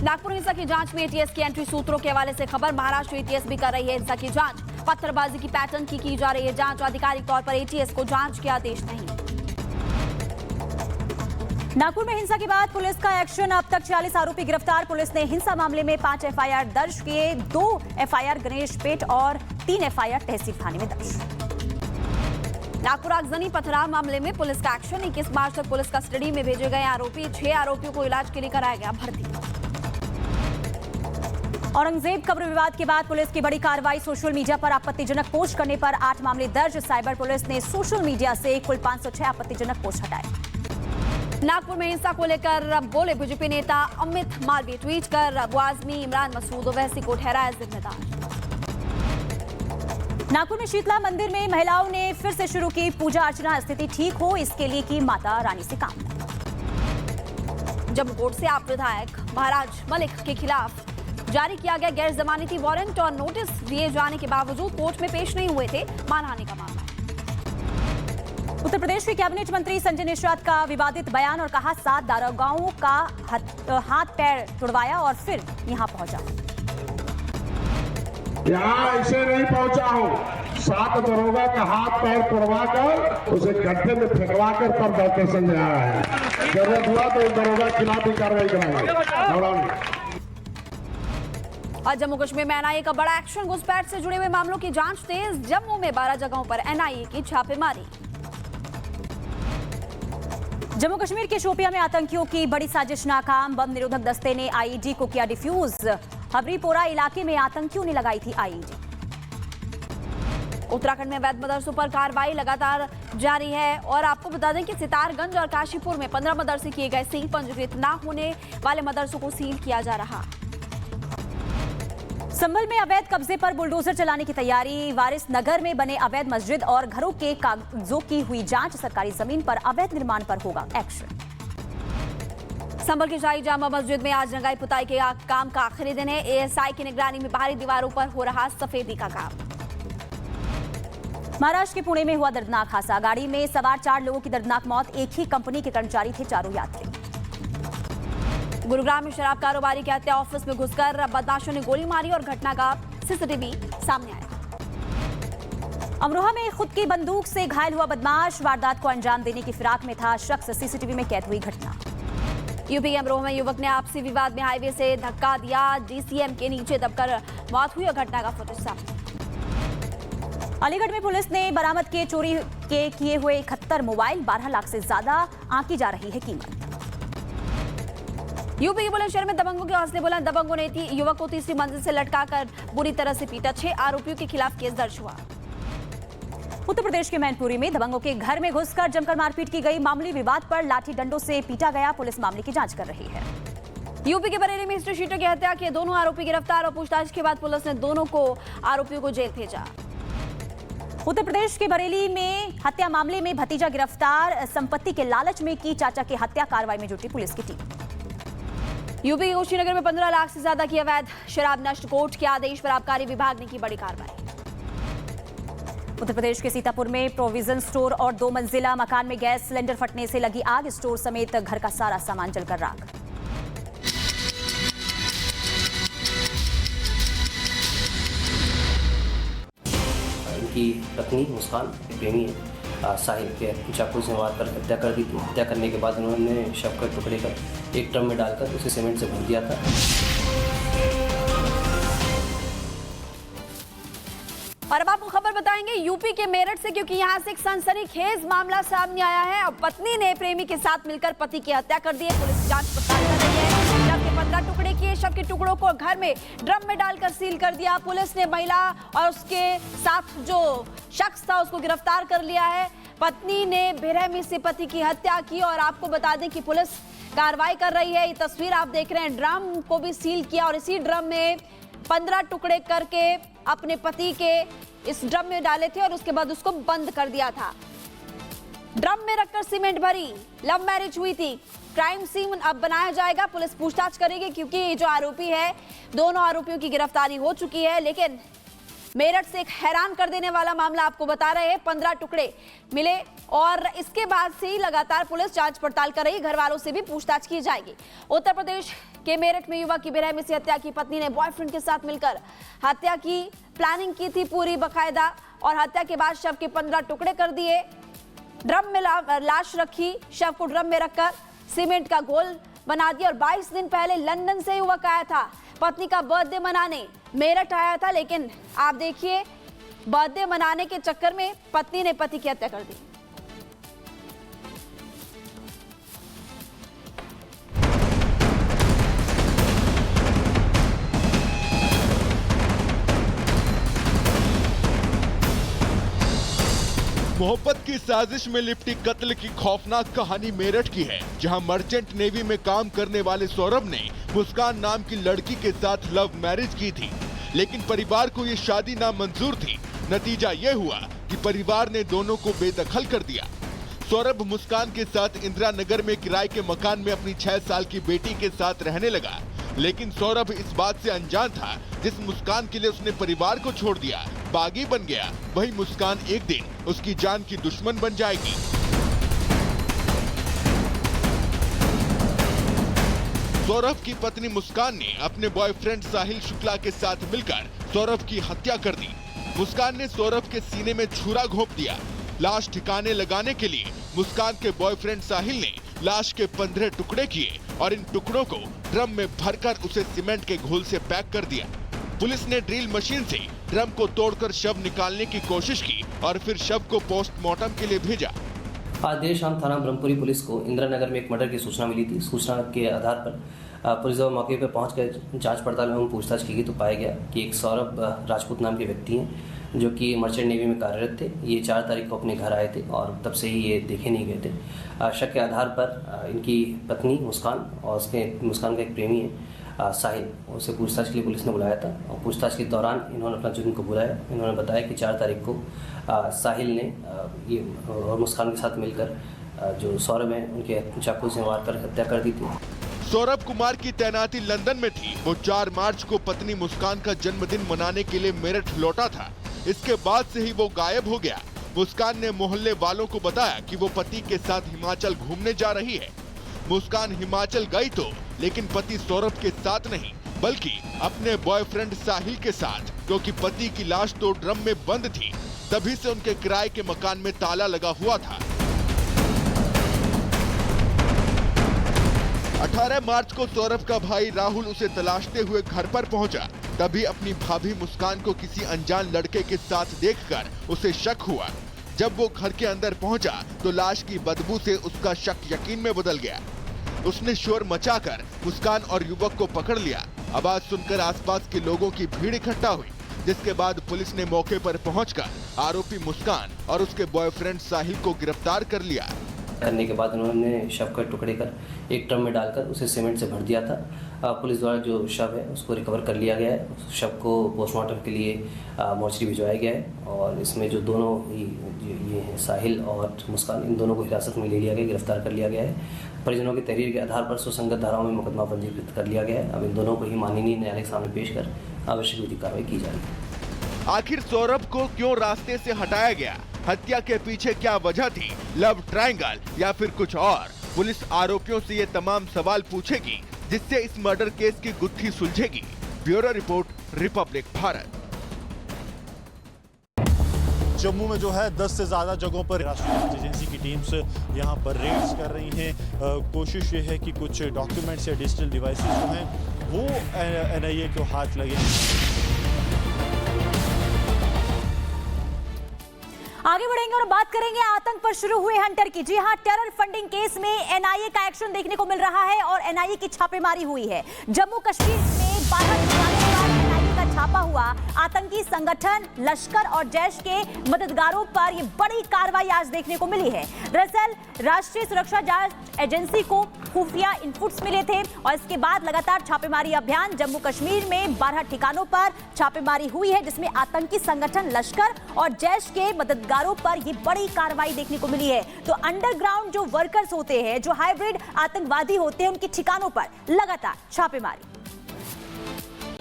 नागपुर हिंसा की जांच में एटीएस की एंट्री। सूत्रों के हवाले से खबर, महाराष्ट्र एटीएस भी कर रही है हिंसा की जांच। पत्थरबाजी की पैटर्न की जा रही है जांच। आधिकारिक तौर पर एटीएस को जांच के आदेश नहीं। नागपुर में हिंसा के बाद पुलिस का एक्शन। अब तक 46 आरोपी गिरफ्तार। पुलिस ने हिंसा मामले में 5 एफआईआर दर्ज किए। 2 एफआईआर गणेश पेट और 3 एफआईआर तहसील थाने में दर्ज। नागपुर आगजनी पथराव मामले में पुलिस का एक्शन। 21 मार्च तक पुलिस कस्टडी में भेजे गए आरोपी। 6 आरोपियों को इलाज के लिए कराया गया भर्ती। औरंगजेब कब्र विवाद के बाद पुलिस की बड़ी कार्रवाई। सोशल मीडिया पर आपत्तिजनक पोस्ट करने पर 8 मामले दर्ज। साइबर पुलिस ने सोशल मीडिया से कुल 506 आपत्तिजनक पोस्ट हटाए। नागपुर में हिंसा को लेकर बोले बीजेपी नेता अमित मालवीय। ट्वीट कर अबू आजमी, इमरान मसूद ओवैसी को ठहराया जिम्मेदार। नागपुर में शीतला मंदिर में महिलाओं ने फिर से शुरू की पूजा अर्चना। स्थिति ठीक हो इसके लिए की माता रानी से कामना। जम्मू कोर्ट से आप विधायक महाराज मलिक के खिलाफ जारी किया गया गैर जमानती वारंट और नोटिस दिए जाने के बावजूद कोर्ट में पेश नहीं हुए थे। मानहानि का मामला। उत्तर प्रदेश के कैबिनेट मंत्री संजय निषाद का विवादित बयान और कहा 7 दारोगाओं का हाथ पैर तुड़वाया और फिर यहां पहुंचा। यहाँ ऐसे नहीं पहुंचा हूँ। 7 दरोगा का हाथ पैर तोड़वा कर उसे गड्ढे में फेंकवा कर तब डॉक्टर संजय आया है। जरूरत हुआ तो दरोगा के खिलाफ भी कार्रवाई कराएंगे। और जम्मू कश्मीर में एनआईए का बड़ा एक्शन। घुसपैठ से जुड़े हुए मामलों की जांच तेज। जम्मू में 12 जगहों पर एनआईए की छापेमारी। जम्मू कश्मीर के शोपियां में आतंकियों की बड़ी साजिश नाकाम। बम निरोधक दस्ते ने आईईडी को किया डिफ्यूज। हबरीपोरा इलाके में आतंकियों ने लगाई थी आईईडी। उत्तराखंड में अवैध मदरसों पर कार्रवाई लगातार जारी है। और आपको बता दें कि सितारगंज और काशीपुर में 15 मदरसे किए गए सील। पंजीकृत न होने वाले मदरसों को सील किया जा रहा। संभल में अवैध कब्जे पर बुलडोजर चलाने की तैयारी। वारिस नगर में बने अवैध मस्जिद और घरों के कागजों की हुई जांच। सरकारी जमीन पर अवैध निर्माण पर होगा एक्शन। संभल की शाही जामा मस्जिद में आज रंगाई पुताई के काम का आखिरी दिन है। एएसआई की निगरानी में बाहरी दीवारों पर हो रहा सफेदी का काम। महाराष्ट्र के पुणे में हुआ दर्दनाक हादसा। गाड़ी में सवार 4 लोगों की दर्दनाक मौत। एक ही कंपनी के कर्मचारी थे चारों यात्री। गुरुग्राम में शराब कारोबारी की हत्या। ऑफिस में घुसकर बदमाशों ने गोली मारी और घटना का सीसीटीवी सामने आया। अमरोहा में खुद की बंदूक से घायल हुआ बदमाश। वारदात को अंजाम देने की फिराक में था शख्स। सीसीटीवी में कैद हुई घटना। यूपी के अमरोहा में युवक ने आपसी विवाद में हाईवे से धक्का दिया। डीसीएम के नीचे दबकर मौत हुई और घटना का फुटेज सामने। अलीगढ़ में पुलिस ने बरामद किए चोरी के किए हुए 71 मोबाइल। 12 लाख से ज्यादा आंकी जा रही है कीमत। यूपी के बुलंदशहर में दबंगों के हौसले बुलंद। दबंगों ने युवक को तीसरी मंजिल से लटकाकर बुरी तरह से पीटा। 6 आरोपियों के खिलाफ केस दर्ज हुआ। उत्तर प्रदेश के मैनपुरी में दबंगों के घर में घुसकर जमकर मारपीट की गई। मामूली विवाद पर लाठी डंडों से पीटा गया। पुलिस मामले की जांच कर रही है। यूपी के बरेली में हिस्ट्री शीटर की हत्या के 2 आरोपी गिरफ्तार और पूछताछ के बाद पुलिस ने दोनों आरोपियों को जेल भेजा। उत्तर प्रदेश के बरेली में हत्या मामले में भतीजा गिरफ्तार। संपत्ति के लालच में की चाचा की हत्या। कार्रवाई में जुटी पुलिस की टीम। यूपी के कुशीनगर में 15 लाख से ज्यादा की अवैध शराब नष्ट। कोर्ट के आदेश पर आबकारी विभाग ने की बड़ी कार्रवाई। उत्तर प्रदेश के सीतापुर में प्रोविजन स्टोर और 2 मंजिला मकान में गैस सिलेंडर फटने से लगी आग। स्टोर समेत घर का सारा सामान जलकर राख। इनकी पत्नी मुस्कान प्रेमी है साहिल के चाकू से मार कर हत्या कर दी थी। हत्या करने के बाद उन्होंने शव के टुकड़े कर एक ड्रम में डालकर उसे सीमेंट से भर दिया था। और अब आपको खबर बताएंगे यूपी के मेरठ से, क्योंकि यहां से एक सनसनीखेज मामला सामने आया है। अब पत्नी ने प्रेमी के साथ मिलकर पति की हत्या कर दी है। पुलिस जांच पड़ताल कर रही है। शव के 15 टुकड़े किए। शव के टुकड़ों को घर में ड्रम में डालकर सील कर दिया। पुलिस ने महिला और उसके साथ जो शख्स था उसको गिरफ्तार कर लिया है। पत्नी ने बेरहमी से पति की हत्या की। और आपको बता दें कि पुलिस कार्रवाई कर रही है। ये तस्वीर आप देख रहे हैं। ड्रम को भी सील किया और इसी ड्रम में 15 टुकड़े करके अपने पति के इस ड्रम में डाले थे और उसके बाद उसको बंद कर दिया था। ड्रम में रखकर सीमेंट भरी। लव मैरिज हुई थी। क्राइम सीन अब बनाया जाएगा। पुलिस पूछताछ करेगी, क्योंकि जो आरोपी है, दोनों आरोपियों की गिरफ्तारी हो चुकी है। लेकिन मेरठ से एक हैरान कर देने वाला मामला आपको बता रहे हैं। 15 टुकड़े मिले और इसके बाद से ही लगातार पुलिस जांच पड़ताल कर रही। घर वालों से भी पूछताछ की जाएगी। उत्तर प्रदेश के मेरठ में युवक की बेरहमी से हत्या की। पत्नी ने बॉयफ्रेंड के साथ मिलकर हत्या की प्लानिंग की थी पूरी बकायदा, और हत्या के बाद शव के 15 टुकड़े कर दिए। ड्रम में लाश रखी, शव को ड्रम में रखकर सीमेंट का गोल बना दिया। और 22 दिन पहले लंदन से युवक आया था पत्नी का बर्थडे मनाने, मेरठ आया था, लेकिन आप देखिए बर्थडे मनाने के चक्कर में पत्नी ने पति की हत्या कर दी। मोहब्बत की साजिश में लिपटी कत्ल की खौफनाक कहानी मेरठ की है, जहां मर्चेंट नेवी में काम करने वाले सौरभ ने मुस्कान नाम की लड़की के साथ लव मैरिज की थी, लेकिन परिवार को ये शादी नामंजूर थी। नतीजा ये हुआ कि परिवार ने दोनों को बेदखल कर दिया। सौरभ मुस्कान के साथ इंदिरा नगर में किराए के मकान में अपनी 6 साल की बेटी के साथ रहने लगा, लेकिन सौरभ इस बात से अनजान था जिस मुस्कान के लिए उसने परिवार को छोड़ दिया बागी बन गया, वही मुस्कान एक दिन उसकी जान की दुश्मन बन जाएगी। सौरभ की पत्नी मुस्कान ने अपने बॉयफ्रेंड साहिल शुक्ला के साथ मिलकर सौरभ की हत्या कर दी। मुस्कान ने सौरभ के सीने में छुरा घोंप दिया। लाश ठिकाने लगाने के लिए मुस्कान के बॉयफ्रेंड साहिल ने लाश के 15 टुकड़े किए और इन टुकड़ों को ड्रम में भरकर उसे सीमेंट के घोल से पैक कर दिया। पुलिस ने ड्रिल मशीन से ड्रम को तोड़कर शव निकालने की कोशिश की और फिर शव को पोस्टमार्टम के लिए भेजा। आज देर शाम थाना ब्रह्मपुरी पुलिस को इंदिरा नगर में एक मर्डर की सूचना मिली थी। सूचना के आधार पर पुलिस जब मौके पर पहुंचकर जांच पड़ताल एवं पूछताछ की गई तो पाया गया कि एक सौरभ राजपूत नाम के व्यक्ति हैं जो कि मर्चेंट नेवी में कार्यरत थे। ये 4 तारीख को अपने घर आए थे और तब से ही ये देखे नहीं गए थे। शक के आधार पर इनकी पत्नी मुस्कान और मुस्कान का एक प्रेमी है साहिल, उसे पूछताछ के लिए पुलिस ने बुलाया था। और पूछताछ के दौरान इन्होंने अपना जुर्म को बुलाया। इन्होंने बताया कि 4 तारीख को साहिल ने ये और मुस्कान के साथ मिलकर जो सौरभ है उनके चाकू से मारकर हत्या कर दी थी। सौरभ कुमार की तैनाती लंदन में थी। वो 4 मार्च को पत्नी मुस्कान का जन्मदिन मनाने के लिए मेरठ लौटा था। इसके बाद से ही वो गायब हो गया। मुस्कान ने मोहल्ले वालों को बताया कि वो पति के साथ हिमाचल घूमने जा रही है। मुस्कान हिमाचल गई तो, लेकिन पति सौरभ के साथ नहीं, बल्कि अपने बॉयफ्रेंड साहिल के साथ, क्योंकि पति की लाश तो ड्रम में बंद थी। तभी से उनके किराए के मकान में ताला लगा हुआ था। 18 मार्च को सौरभ का भाई राहुल उसे तलाशते हुए घर पर पहुंचा। तभी अपनी भाभी मुस्कान को किसी अनजान लड़के के साथ देखकर उसे शक हुआ। जब वो घर के अंदर पहुंचा तो लाश की बदबू से उसका शक यकीन में बदल गया। उसने शोर मचाकर मुस्कान और युवक को पकड़ लिया। आवाज सुनकर आसपास के लोगों की भीड़ इकट्ठा हुई, जिसके बाद पुलिस ने मौके पर पहुंचकर आरोपी मुस्कान और उसके बॉयफ्रेंड साहिल को गिरफ्तार कर लिया। करने के बाद उन्होंने शव के टुकड़े कर एक ड्रम में डालकर उसे सीमेंट से भर दिया था। पुलिस द्वारा जो शव है उसको रिकवर कर लिया गया है। शव को पोस्टमार्टम के लिए मोर्चरी भिजवाया गया है और इसमें जो दोनों ये हैं साहिल और मुस्कान, इन दोनों को हिरासत में ले लिया गया, गिरफ्तार कर लिया गया है। परिजनों की तहरीर के आधार पर सुसंगत धाराओं में मुकदमा पंजीकृत कर लिया गया है। अब इन दोनों को ही माननीय न्यायालय के सामने पेश कर आवश्यक विधिक कार्रवाई की जाएगी। आखिर सौरभ को क्यों रास्ते से हटाया गया? हत्या के पीछे क्या वजह थी? लव ट्रायंगल या फिर कुछ और? पुलिस आरोपियों से ये तमाम सवाल पूछेगी, जिससे इस मर्डर केस की गुत्थी सुलझेगी। Bureau report, Republic Bharat. Jammu में जो है 10 से ज़्यादा जगहों पर राष्ट्रीय जांच एजेंसी की टीम्स यहां पर रेड्स कर रही हैं। कोशिश ये है कि कुछ डॉक्यूमेंट्स या डिजिटल डिवाइसेस जो हैं वो NIA को हाथ लगे। आगे बढ़ेंगे और बात करेंगे आतंक पर शुरू हुए हंटर की। जी हां, टेरर फंडिंग केस में NIA का एक्शन देखने को मिल रहा है और NIA की छापेमारी हुई है। जम्मू कश्मीर में 12 ठिकानों पर NIA का छापा हुआ। आतंकी संगठन लश्कर और जैश के मददगारों पर यह बड़ी कार्रवाई आज देखने को मिली है। दरअसल राष्ट्रीय सुरक्षा जांच एजेंसी को खुफिया इनपुट्स मिले थे और इसके बाद लगातार छापेमारी अभियान जम्मू कश्मीर में 12 ठिकानों पर छापेमारी हुई है, जिसमें आतंकी संगठन लश्कर और जैश के मददगारों पर यह बड़ी कार्रवाई देखने को मिली है। तो अंडरग्राउंड जो वर्कर्स होते हैं, जो हाइब्रिड आतंकवादी होते हैं, उनके ठिकानों पर लगातार छापेमारी।